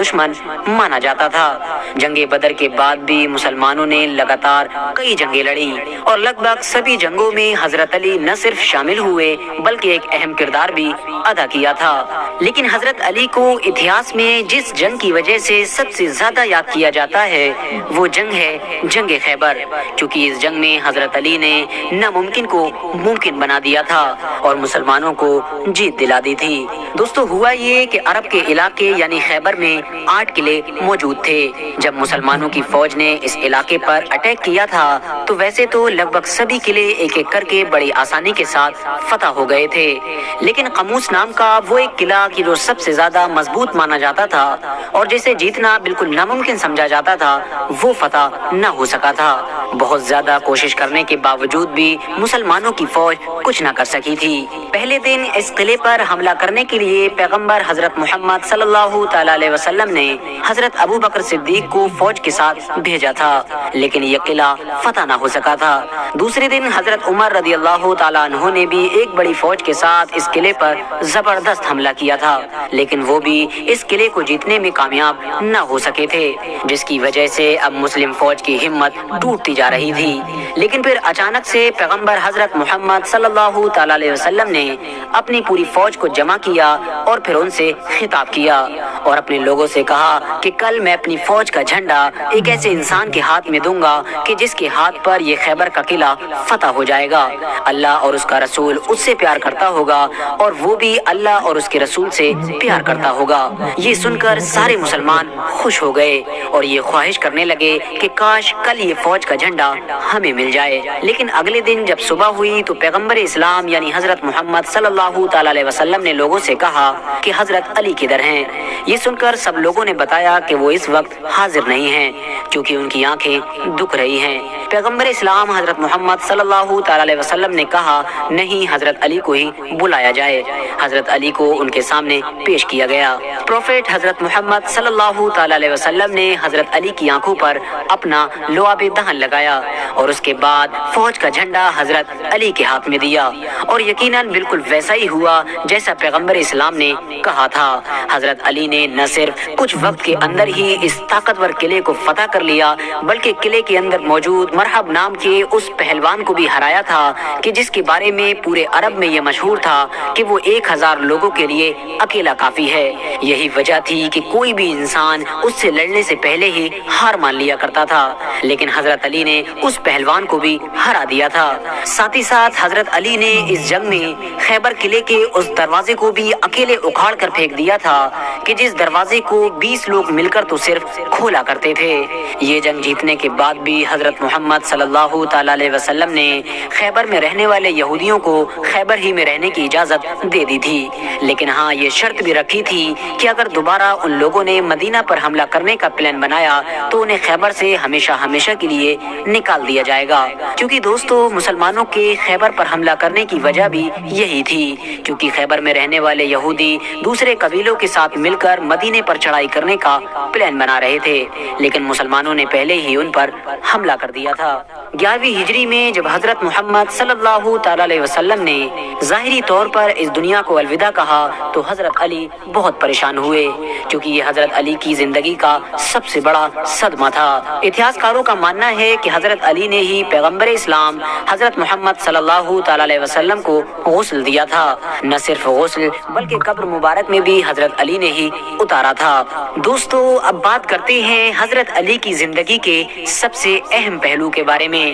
دشمن مانا جاتا تھا۔ جنگ بدر کے بعد بھی مسلمانوں نے لگاتار کئی جنگیں لڑی اور لگ بھگ سبھی جنگوں میں حضرت علی نہ صرف شامل ہوئے بلکہ ایک اہم کردار بھی ادا کیا تھا۔ لیکن حضرت علی کو اتہاس میں جس جنگ کی وجہ سے سب سے زیادہ یاد کیا جاتا ہے وہ جنگ ہے جنگ خیبر، کیونکہ اس جنگ میں حضرت علی نے ناممکن کو ممکن بنا دیا تھا اور مسلمانوں کو جیت دلا دی تھی۔ دوستو ہوا یہ کہ عرب کے علاقے یعنی خیبر میں 8 قلعے موجود تھے۔ جب مسلمانوں کی فوج نے اس علاقے پر اٹیک کیا تھا تو ویسے تو لگ بھگ سبھی قلعے ایک ایک کر کے بڑی آسانی کے ساتھ فتح ہو گئے تھے، لیکن قموس نام کا وہ ایک قلعہ کہ جو سب سے زیادہ مضبوط مانا جاتا تھا اور جسے جیتنا بالکل ناممکن سمجھا جاتا تھا وہ فتح نہ ہو سکا تھا۔ بہت زیادہ کوشش کرنے کے باوجود بھی مسلمانوں کی فوج کچھ نہ کر سکی تھی۔ پہلے دن اس قلعے پر حملہ کرنے کے لیے پیغمبر حضرت محمد صلی اللہ تعالی علیہ وسلم نے حضرت ابو بکر صدیق کو فوج کے ساتھ بھیجا تھا، لیکن یہ قلعہ فتح نہ ہو سکا تھا۔ دوسرے دن حضرت عمر رضی اللہ تعالیٰ عنہ نے بھی ایک بڑی فوج کے ساتھ اس قلعے پر زبردست حملہ کیا تھا، لیکن وہ بھی اس قلعے کو جیتنے میں کامیاب نہ ہو سکے تھے، جس کی وجہ سے اب مسلم فوج کی ہمت ٹوٹتی جا رہی تھی۔ لیکن پھر اچانک سے پیغمبر حضرت محمد صلی اللہ تعالی علیہ وسلم نے اپنی پوری فوج کو جمع کیا اور پھر ان سے خطاب کیا اور اپنے لوگوں سے کہا کہ کل میں اپنی فوج کا جھنڈا ایک ایسے انسان کے ہاتھ میں دوں گا کہ جس کے ہاتھ پر یہ خیبر کا قلعہ فتح ہو جائے گا۔ اللہ اور اس کا رسول اس سے پیار کرتا ہوگا اور وہ بھی اللہ اور اس کے رسول سے پیار کرتا ہوگا۔ یہ سن کر سارے مسلمان خوش ہو گئے اور یہ خواہش کرنے لگے کہ کاش کل یہ فوج کا جھنڈا ہمیں مل جائے۔ لیکن اگلے دن جب صبح ہوئی تو پیغمبر اسلام یعنی حضرت محمد صلی اللہ تعالی علیہ وسلم نے لوگوں سے کہا کہ حضرت علی کدھر ہیں؟ یہ سن کر سب لوگوں نے بتایا کہ وہ اس وقت حاضر نہیں ہیں کیونکہ ان کی آنکھیں دکھ رہی ہیں۔ پیغمبر اسلام حضرت محمد صلی اللہ تعالی علیہ وسلم نے کہا نہیں، حضرت علی کو ہی بلایا جائے۔ حضرت علی کو ان کے سامنے پیش کیا گیا۔ پروفیٹ حضرت محمد صلی اللہ تعالی علیہ وسلم نے حضرت علی کی آنکھوں پر اپنا لعاب دہن لگایا اور اس کے بعد فوج کا جھنڈا حضرت علی کے ہاتھ میں دیا اور یقیناً بالکل ویسا ہی ہوا جیسا پیغمبر اسلام نے کہا تھا۔ حضرت علی نے نہ صرف کچھ وقت کے اندر ہی اس طاقتور قلعے کو فتح کر لیا بلکہ قلعے کے اندر موجود مرحب نام کے اس پہلوان کو بھی ہرایا تھا کہ جس کے بارے میں پورے عرب میں یہ مشہور تھا کہ وہ 1000 لوگوں کے لیے اکیلا کافی ہے۔ یہی وجہ تھی کہ کوئی بھی انسان اس سے لڑنے سے پہلے ہی ہار مان لیا کرتا تھا، لیکن حضرت علی نے اس پہلوان کو بھی ہرا دیا تھا۔ ساتھ ہی ساتھ حضرت علی نے اس جنگ میں خیبر قلعے کے اس دروازے کو بھی اکیلے اکھاڑ کر پھینک دیا تھا کہ جس دروازے کو 20 لوگ مل کر تو صرف کھولا کرتے تھے۔ یہ جنگ جیتنے کے بعد بھی حضرت محمد صلی اللہ تعالی علیہ وسلم نے خیبر میں رہنے والے یہودیوں کو خیبر ہی میں رہنے کی اجازت دے دی تھی، لیکن ہاں یہ شرط بھی رکھی تھی کہ اگر دوبارہ ان لوگوں نے مدینہ پر حملہ کرنے کا پلان بنایا تو انہیں خیبر سے ہمیشہ ہمیشہ کے لیے نکال دیا جائے گا۔ کیونکہ دوستو مسلمانوں کے خیبر پر حملہ کرنے کی وجہ بھی یہی تھی، کیونکہ خیبر میں رہنے والے یہودی دوسرے قبیلوں کے ساتھ مل کر مدینے پر چڑھائی کرنے کا پلان بنا رہے تھے، لیکن مسلمانوں نے پہلے ہی ان پر حملہ کر دیا تھا۔ 11ویں ہجری میں جب حضرت محمد صلی اللہ تعالی علیہ وسلم نے ظاہری طور پر اس دنیا کو الوداع کہا تو حضرت علی بہت پریشان ہوئے، کیونکہ یہ حضرت علی کی زندگی کا سب سے بڑا صدمہ تھا۔ اتہاس کاروں کا ماننا ہے کہ حضرت علی نے ہی پیغمبر اسلام حضرت محمد صلی اللہ تعالی علیہ وسلم کو غسل دیا تھا۔ نہ صرف غسل بلکہ قبر مبارک میں بھی حضرت علی نے ہی اتارا تھا۔ دوستو اب بات کرتے ہیں حضرت علی کی زندگی کے سب سے اہم پہلو کے بارے میں،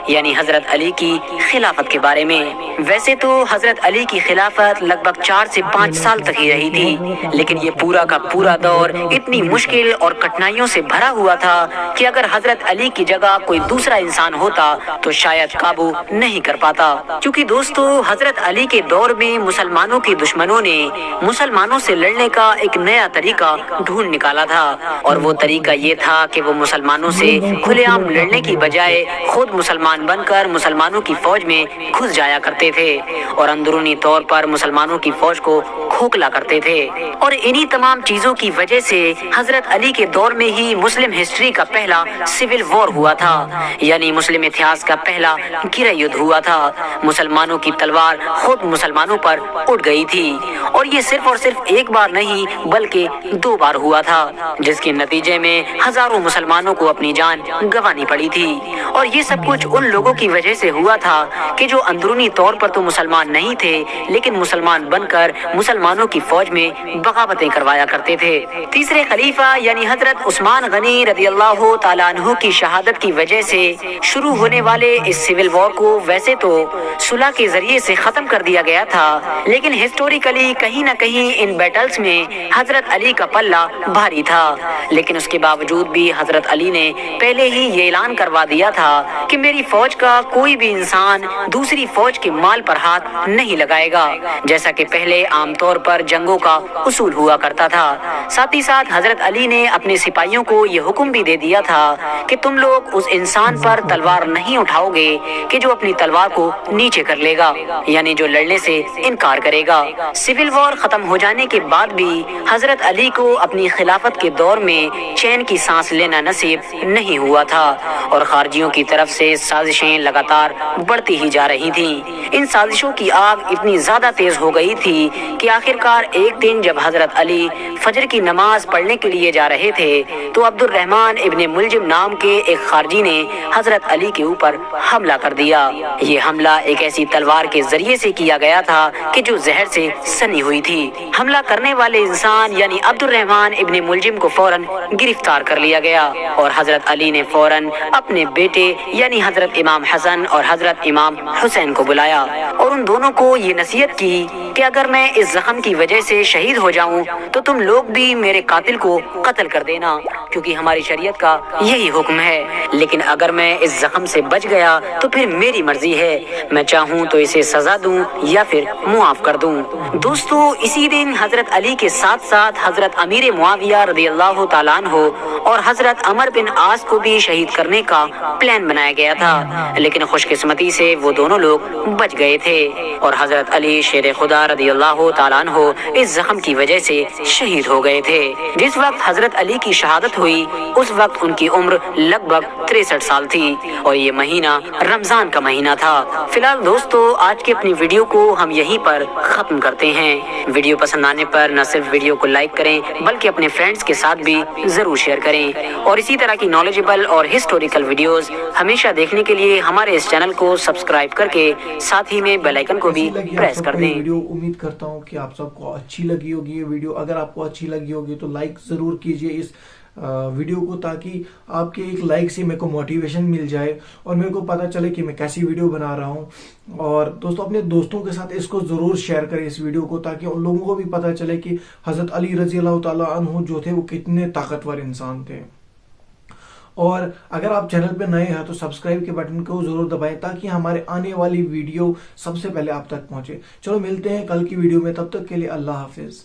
یعنی حضرت علی کی خلافت کے بارے میں۔ ویسے تو حضرت علی کی خلافت لگ بھگ 4 سے 5 سال تک ہی رہی تھی، لیکن یہ پورا کا پورا دور اتنی مشکل اور کٹھنائیوں سے بھرا ہوا تھا کہ اگر حضرت علی کی جگہ کوئی دوسرا انسان ہوتا تو شاید قابو نہیں کر پاتا، کیونکہ دوستو حضرت علی کے دور میں مسلمانوں کے دشمنوں نے مسلمانوں سے لڑنے کا ایک نیا طریقہ ڈھونڈ نکالا تھا، اور وہ طریقہ یہ تھا کہ وہ مسلمانوں سے کھلے عام لڑنے کی بجائے خود مسلمان بن کر مسلمانوں کی فوج میں گھس جایا کرتے تھے اور اندرونی طور پر مسلمانوں کی فوج کو کھوکھلا کرتے تھے، اور انہی تمام چیزوں کی وجہ سے حضرت علی کے دور میں ہی مسلم ہسٹری کا پہلا سول وار ہوا تھا، یعنی مسلم اتہاس کا پہلا گرہ یدھ ہوا تھا۔ مسلمانوں کی تلوار خود مسلمانوں پر اٹھ گئی تھی، اور یہ صرف اور صرف ایک بار نہیں بلکہ 2 بار ہوا تھا، جس کے نتیجے میں ہزاروں مسلمانوں کو اپنی جان گنوانی پڑی تھی۔ اور یہ سب کچھ ان لوگوں کی وجہ سے ہوا تھا کہ جو اندرونی طور پر تو مسلمان نہیں تھے، لیکن مسلمان بن کر مسلمانوں کی فوج میں بغاوتیں کروایا کرتے تھے۔ تیسرے خلیفہ یعنی حضرت عثمان غنی رضی اللہ تعالیٰ عنہ کی شہادت کی وجہ سے شروع ہونے والے اس سول وار کو ویسے تو صلح کے ذریعے سے ختم کر دیا گیا تھا، لیکن ہسٹوریکلی کہیں نہ کہیں ان بیٹلز میں حضرت علی کا پلہ بھاری تھا۔ لیکن اس کے باوجود بھی حضرت علی نے پہلے ہی یہ اعلان کروا دیا تھا کہ میری فوج کا کوئی بھی انسان دوسری فوج کے مال پر ہاتھ نہیں لگائے گا، جیسا کہ پہلے عام طور پر جنگوں کا اصول ہوا کرتا تھا۔ ساتھ ہی ساتھ حضرت علی نے اپنے سپاہیوں کو یہ حکم بھی دے دیا تھا کہ تم لوگ اس انسان پر تلوار نہیں اٹھاؤ گے کہ جو اپنی تلوار کو نیچے کر لے گا، یعنی جو لڑنے سے انکار کرے گا۔ سول وار ختم ہو جانے کے بعد بھی حضرت علی کو اپنی خلافت کے دور میں چین کی سانس لینا نصیب نہیں ہوا تھا، اور خارجیوں کی طرف سے سازشیں لگاتار بڑھتی ہی جا رہی تھیں۔ ان سازشوں کی آگ اتنی زیادہ تیز ہو گئی تھی کہ آخرکار ایک دن جب حضرت علی فجر کی نماز پڑھنے کے لیے جا رہے تھے تو عبد الرحمن ابن ملجم نام کے ایک خارجی نے حضرت علی کے اوپر حملہ کر دیا۔ یہ حملہ ایک ایسی تلوار کے ذریعے سے کیا گیا تھا کہ جو زہر سے سنی ہوئی تھی۔ حملہ کرنے والے انسان یعنی عبد الرحمن ابن ملجم کو فوراً گرفتار کر لیا گیا، اور حضرت علی نے فوراً اپنے بیٹے یعنی حضرت امام حسن اور حضرت امام حسین کو بلایا اور ان دونوں کو یہ نصیحت کی کہ اگر میں اس زخم کی وجہ سے شہید ہو جاؤں تو تم لوگ بھی میرے قاتل کو قتل کر دینا، کیونکہ ہماری شریعت کا یہی حکم ہے، لیکن اگر میں اس زخم سے بچ گیا تو پھر میری مرضی ہے، میں چاہوں تو اسے سزا دوں یا پھر معاف کر دوں۔ دوستو، اسی دن حضرت علی کے ساتھ ساتھ حضرت امیر معاویہ رضی اللہ تعالیٰ عنہ اور حضرت عمر بن عاص کو بھی شہید کرنے کا پلان بنایا گیا تھا، لیکن خوش قسمتی سے وہ دونوں لوگ بچ گئے تھے، اور حضرت علی شیر خدا رضی اللہ تعالیٰ عنہ اس زخم کی وجہ سے شہید ہو گئے تھے۔ جس وقت حضرت علی کی شہادت ہوئی اس وقت ان کی عمر لگ بھگ 63 سال تھی، اور یہ مہینہ رمضان کا مہینہ تھا۔ فی الحال دوستو، آج کی اپنی ویڈیو کو ہم یہیں پر ختم کرتے ہیں۔ ویڈیو پسند آنے پر نہ صرف ویڈیو کو لائک کریں بلکہ اپنے فرینڈز کے ساتھ بھی ضرور شیئر کریں، اور اسی طرح کی نالجبل اور ہسٹوریکل ویڈیوز ہمیشہ دیکھنے کے لیے ہمارے اس چینل کو سبسکرائب کر کے ساتھ ہی میں بیل آئیکن کو بھی پریس کر دیں۔ ویڈیو امید کرتا ہوں کہ آپ سب کو اچھی لگی ہوگی یہ ویڈیو۔ اگر آپ کو اچھی لگی ہوگی تو لائک ضرور کیجئے اس ویڈیو کو، تاکہ آپ کے ایک لائک سے میرے کو موٹیویشن مل جائے اور میرے کو پتہ چلے کہ میں کیسی ویڈیو بنا رہا ہوں۔ اور دوستو، اپنے دوستوں کے ساتھ اس کو ضرور شیئر کریں اس ویڈیو کو، تاکہ ان لوگوں کو بھی پتہ چلے کہ حضرت علی رضی اللہ تعالیٰ عنہ جو تھے وہ کتنے طاقتور انسان تھے۔ اور اگر آپ چینل پہ نئے ہیں تو سبسکرائب کے بٹن کو ضرور دبائیں تاکہ ہمارے آنے والی ویڈیو سب سے پہلے آپ تک پہنچے۔ چلو ملتے ہیں کل کی ویڈیو میں، تب تک کے لیے اللہ حافظ۔